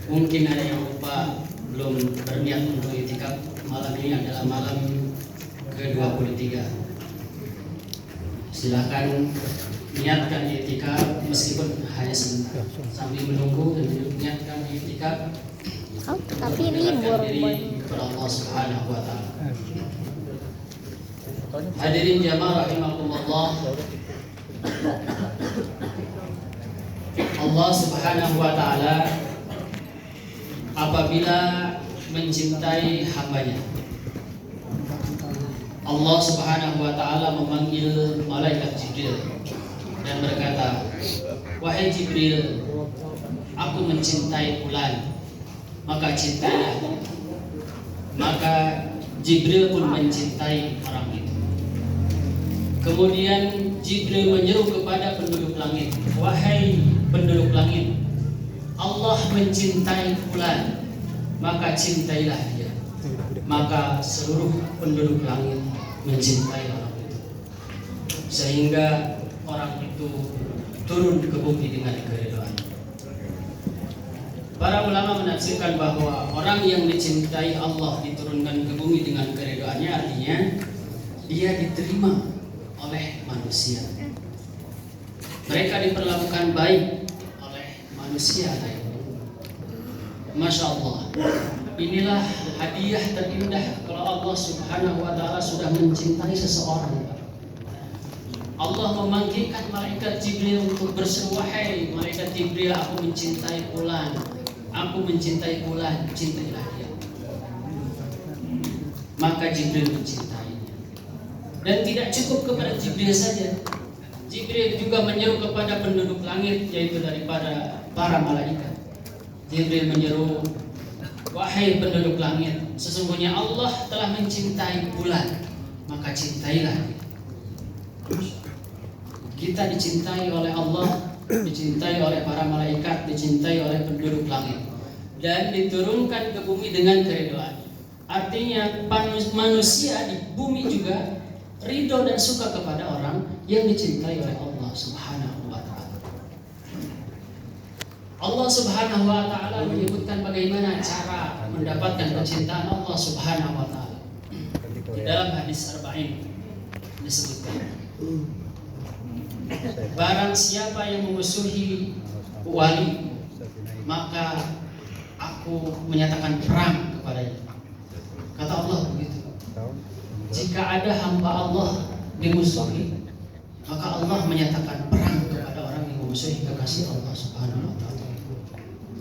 Mungkin ada yang lupa belum berniat untuk itikaf. Malam ini adalah malam ke-23. Silakan niatkan itikaf meskipun hanya sebentar. Sambil menunggu dan niatkan itikaf. Tapi libur diri kepada Allah Subhanahu wa taala. Hadirin jamaah rahimakumullah. Allah Subhanahu wa taala apabila mencintai hambanya, Allah Subhanahu wa taala memanggil malaikat Jibril dan berkata, "Wahai Jibril, aku mencintai fulan, maka cintailah." Maka Jibril pun mencintai orang itu. Kemudian Jibril menyeru kepada penduduk langit, "Wahai penduduk langit, Allah mencintai fulan, maka cintailah dia." Maka seluruh penduduk langit mencintai orang itu, sehingga orang itu turun ke bumi dengan keridhaan. Para ulama menafsirkan bahwa orang yang dicintai Allah diturunkan ke bumi dengan keridhaannya, artinya dia diterima oleh manusia. Mereka diperlakukan baik oleh manusia. Masya Allah. Inilah hadiah terindah kalau Allah Subhanahu wa taala sudah mencintai seseorang. Allah memanggilkan malaikat Jibril untuk berseru, "Wahai malaikat Jibril, aku mencintai fulan. Aku mencintai fulan, cintailah dia." Maka Jibril mencintainya. Dan tidak cukup kepada Jibril saja. Jibril juga menyeru kepada penduduk langit, yaitu daripada para malaikat. Jibril menyeru, "Wahai penduduk langit, sesungguhnya Allah telah mencintai fulan, maka cintailah dia." Kita dicintai oleh Allah, dicintai oleh para malaikat, dicintai oleh penduduk langit, dan diturunkan ke bumi dengan keridhaan. Artinya manusia di bumi juga ridho dan suka kepada orang yang dicintai oleh Allah Subhanahu wa taala. Allah Subhanahu wa taala menyebutkan bagaimana cara mendapatkan kecintaan Allah Subhanahu wa taala. Di dalam hadis Arba'in disebutkan, barang siapa yang memusuhi wali, maka aku menyatakan perang kepadanya. Kata Allah begitu. Jika ada hamba Allah dimusuhi, maka Allah menyatakan perang kepada orang yang memusuhi kekasih Allah Subhanahu wa taala.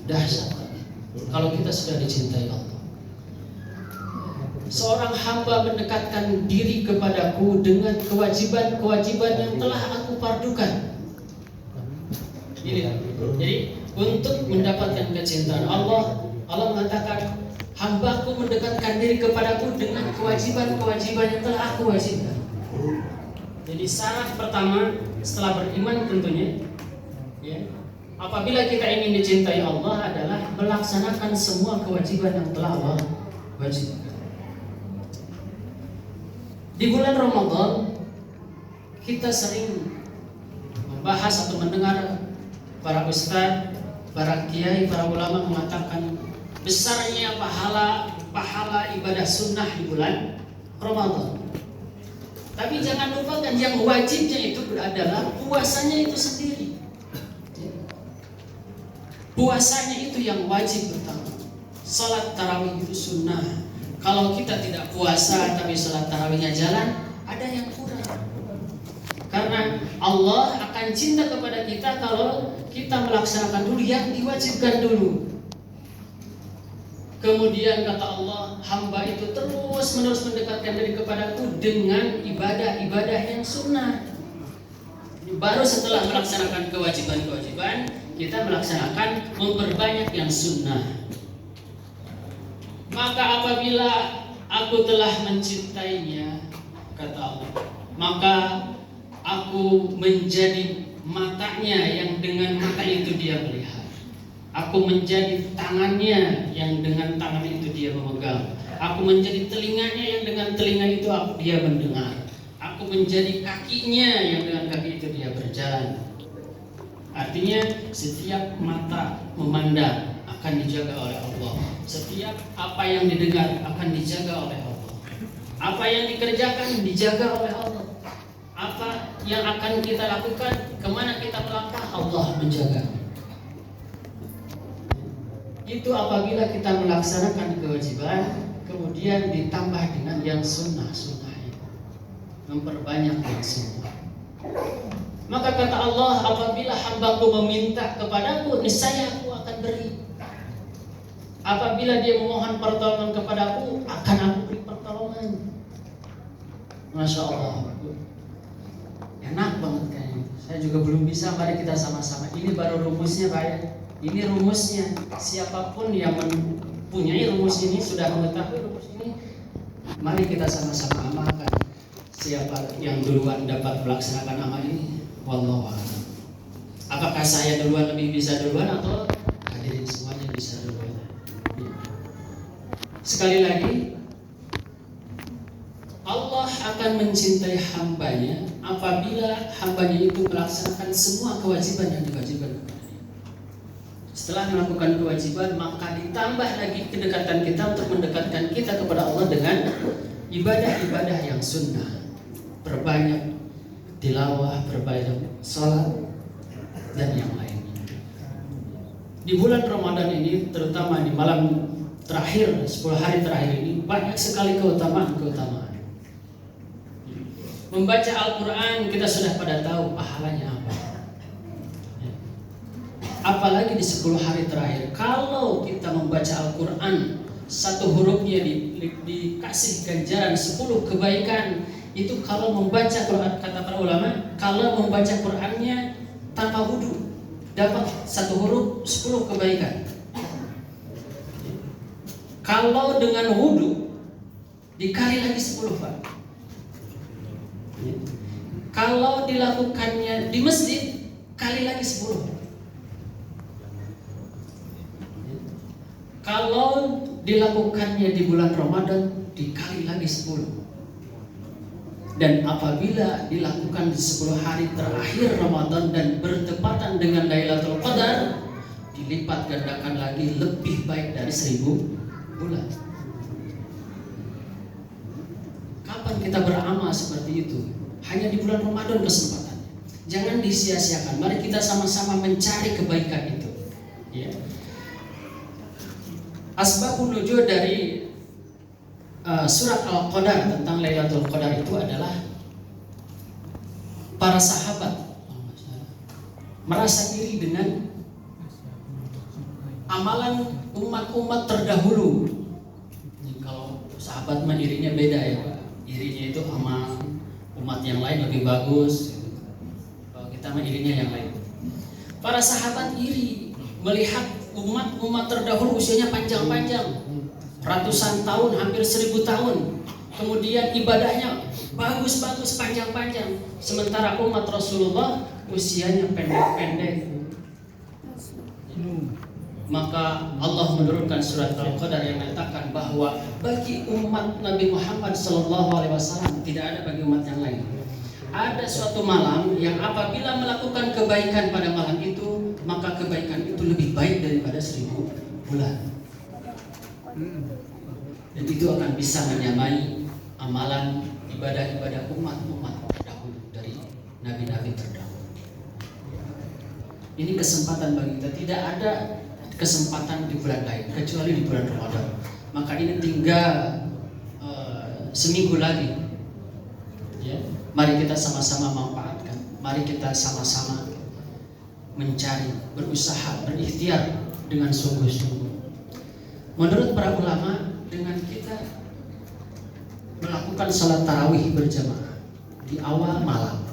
Dahsyat kalau kita sudah dicintai Allah. Seorang hamba mendekatkan diri kepadaku dengan kewajiban-kewajiban yang telah aku fardukan. Jadi untuk mendapatkan kecintaan Allah, Allah mengatakan, "Hambaku mendekatkan diri kepadaku dengan kewajiban-kewajiban yang telah aku wajibkan." Jadi syarat pertama setelah beriman tentunya, ya, apabila kita ingin dicintai Allah adalah melaksanakan semua kewajiban yang telah Allah wajibkan. Di bulan Ramadan kita sering membahas atau mendengar para ustaz, para kiai, para ulama mengatakan besarnya pahala ibadah sunnah di bulan Ramadan. Tapi jangan lupakan yang wajibnya itu adalah puasanya itu sendiri. Puasanya itu yang wajib pertama. Salat tarawih itu sunnah. Kalau kita tidak puasa tapi salat tarawihnya jalan, ada yang kurang. Karena Allah akan cinta kepada kita kalau kita melaksanakan dulu yang diwajibkan dulu. Kemudian kata Allah, hamba itu terus menerus mendekatkan diri kepadaku dengan ibadah-ibadah yang sunnah. Baru setelah melaksanakan kewajiban-kewajiban, kita melaksanakan memperbanyak yang sunnah. Maka apabila aku telah mencintainya, kata Allah, maka aku menjadi matanya yang dengan mata itu dia melihat. Aku menjadi tangannya yang dengan tangan itu dia memegang. Aku menjadi telinganya yang dengan telinga itu dia mendengar. Aku menjadi kakinya yang dengan kaki itu dia berjalan. Artinya setiap mata memandang akan dijaga oleh Allah. Setiap apa yang didengar akan dijaga oleh Allah. Apa yang dikerjakan dijaga oleh Allah. Apa yang akan kita lakukan, kemana kita melangkah, Allah menjaga. Itu apabila kita melaksanakan kewajiban, kemudian ditambah dengan yang sunnah-sunnah, memperbanyak yang sunnah. Maka kata Allah, apabila hambaku meminta kepadaku, niscaya aku akan beri. Apabila dia memohon pertolongan kepadaku, akan aku beri pertolongan. Masya Allah, enak banget kayaknya. Saya juga belum bisa, mari kita sama-sama. Ini baru rumusnya Pak ya. Ini rumusnya. Siapapun yang mempunyai rumus ini, sudah mengetahui rumus ini, mari kita sama-sama amalkan. Siapa yang duluan dapat melaksanakan amal ini? Wallahu a'lam. Apakah saya duluan lebih bisa duluan atau hadirin semuanya bisa duluan? Sekali lagi, Allah akan mencintai hambanya apabila hambanya itu melaksanakan semua kewajiban yang diwajibkan kepadanya. Setelah melakukan kewajiban, maka ditambah lagi kedekatan kita untuk mendekatkan kita kepada Allah dengan ibadah-ibadah yang sunnah. Perbanyak tilawah, perbanyak salat, dan yang lainnya. Di bulan Ramadan ini, terutama di malam terakhir, 10 hari terakhir ini, banyak sekali keutamaan-keutamaan. Membaca Al-Quran, kita sudah pada tahu pahalanya apa. Apalagi di 10 hari terakhir, kalau kita membaca Al-Quran, satu hurufnya dikasih ganjaran 10 kebaikan. Itu kalau membaca Quran, kata para ulama, kalau membaca Qurannya tanpa wudu, dapat satu huruf 10 kebaikan. Kalau dengan wudu, dikali lagi 10 Pak. Kalau dilakukannya di masjid, kali lagi 10. Kalau dilakukannya di bulan Ramadan, dikali lagi 10. Dan apabila dilakukan di 10 hari terakhir Ramadan dan bertepatan dengan Lailatul Qadar, dilipat gandakan lagi lebih baik dari 1000 bulan. Kapan kita beramal seperti itu? Hanya di bulan Ramadan kesempatannya. Jangan disia-siakan. Mari kita sama-sama mencari kebaikan itu. Ya. Asbabun nuzul dari surat Al-Qadar tentang Lailatul Qadar itu adalah para sahabat merasa iri dengan amalan umat-umat terdahulu. Jadi kalau sahabat mah irinya beda ya Pak. Irinya itu amal umat yang lain lebih bagus. Kalau kita mah irinya yang lain. Para sahabat iri melihat umat-umat terdahulu usianya panjang-panjang, ratusan tahun, hampir 1000 tahun. Kemudian ibadahnya bagus-bagus, panjang-panjang. Sementara umat Rasulullah usianya pendek-pendek. Maka Allah menurunkan surat Al-Qadar yang menyatakan bahwa bagi umat Nabi Muhammad SAW tidak ada bagi umat yang lain. Ada suatu malam yang apabila melakukan kebaikan pada malam itu, maka kebaikan itu lebih baik daripada 1000 bulan. Dan itu akan bisa menyamai amalan ibadah-ibadah umat-umat terdahulu dari nabi-nabi terdahulu. Ini kesempatan bagi kita. Tidak ada kesempatan di bulan lain kecuali di bulan Ramadan. Maka ini tinggal seminggu lagi. Ya, mari kita sama-sama manfaatkan. Mari kita sama-sama mencari, berusaha, berikhtiar dengan sungguh-sungguh. Menurut para ulama, dengan kita melakukan salat tarawih berjamaah di awal malam,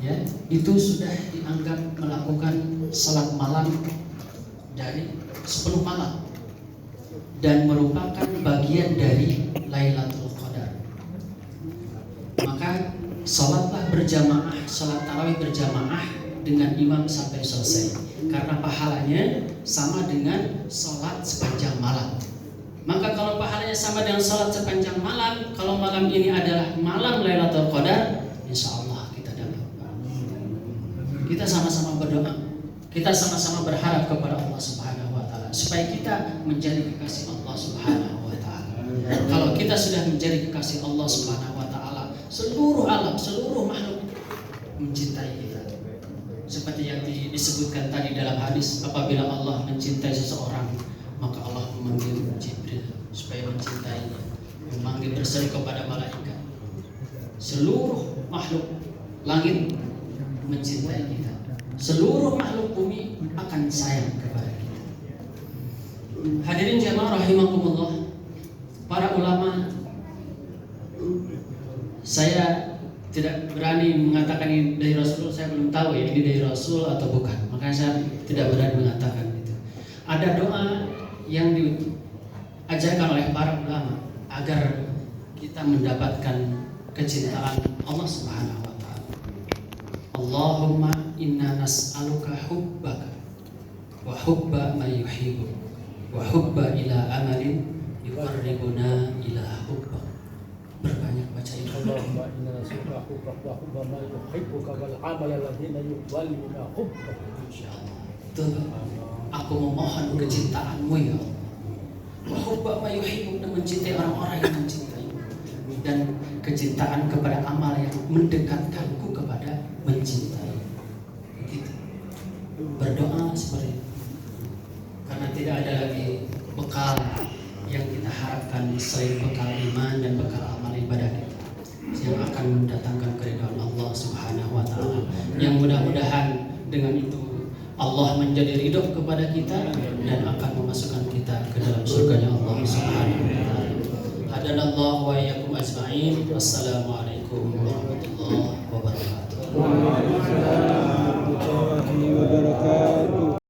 ya, itu sudah dianggap melakukan salat malam dari 10 malam dan merupakan bagian dari Lailatul Qadar. Maka salatlah berjamaah, salat tarawih berjamaah dengan imam sampai selesai, karena pahalanya sama dengan salat sepanjang malam. Maka kalau pahalanya sama dengan salat sepanjang malam, kalau malam ini adalah malam Lailatul Qadar, insya Allah kita dapat. Kita sama-sama berdoa. Kita sama-sama berharap kepada Allah Subhanahu wa taala supaya kita menjadi kekasih Allah Subhanahu wa taala. Kalau kita sudah menjadi kekasih Allah Subhanahu wa taala, seluruh alam, seluruh makhluk mencintai kita. Seperti yang disebutkan tadi dalam hadis, apabila Allah mencintai seseorang, maka Allah memanggil Jibril supaya mencintainya, memanggil berseru kepada malaikat. Seluruh makhluk langit mencintai kita. Seluruh makhluk bumi akan sayang kepada kita. Hadirin jamaah rahimakumullah, para ulama, saya tidak berani mengatakan ini dari Rasul. Saya belum tahu ya ini dari Rasul atau bukan, makanya saya tidak berani mengatakan itu. Ada doa yang diajarkan oleh para ulama agar kita mendapatkan kecintaan Allah Subhanahu wa taala. Allahumma inna nas'aluka hubbaka wa hubba man yuhibbu wa hubba ila amalin yuqarribuna ila hubbak. Berbanyak baca itu. Allahumma inna nas'aluka hubbaka wa hubba man yuhibbuka wal amal alladziina yuqarribuna hubbak. Insyaallah. Tuhan, aku memohon kecintaanmu ya Allah. Wa hubba man yuhibbu, dan mencintai orang-orang yang mencintaimu, dan kecintaan kepada amal yang mendekatkanku kepada mencintai. Begitu. Berdoa seperti itu. Karena tidak ada lagi bekal yang kita harapkan selain bekal iman dan bekal amal ibadah kita yang akan mendatangkan keridhaan Allah Subhanahu wa taala. Yang mudah-mudahan dengan itu Allah menjadi ridho kepada kita dan akan memasukkan kita ke dalam surganya Allah Subhanahu wa taala. Hadanallahu wa iyyakum ajma'in. Wassalamualaikum warahmatullahi wabarakatuh. Waalaikumsalam warahmatullahi wabarakatuh.